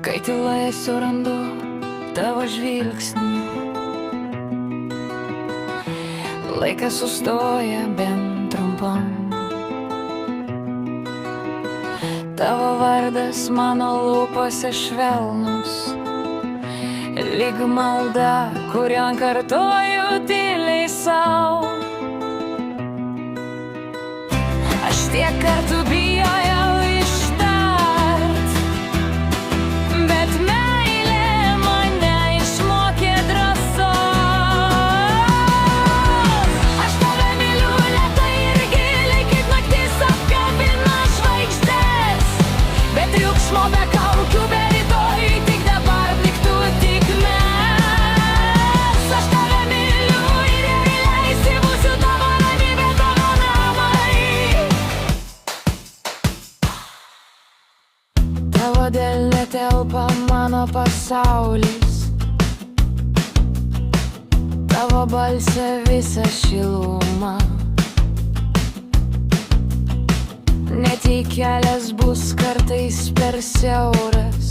Kai tyloje surandu tavo žvilgsnį, laikas sustoja bent trumpam. Tavo vardas mano lūpose švelnus, lyg malda, kurią kartoju tyliai sau. Aš tiek kartų bijojau ištart, bet meilė mane išmokė drąsos. Aš tave myliu lėtai ir giliai, kaip naktis apkabina žvaigždės, be triukšmo, be kaukių, be rytoj, tik dabar, tik tu, tik mes. Aš tave myliu ir jei leisi, būsiu tavo ramybė, tavo namai. Tavo delne telpa mano pasaulis, tavo balse visa šiluma. Net jei kelias bus kartais per siauras,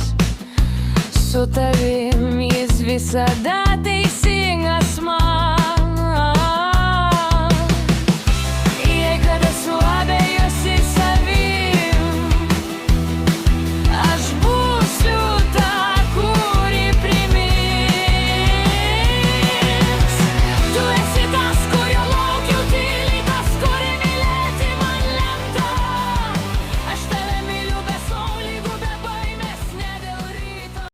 su tavim jis visada teisingas.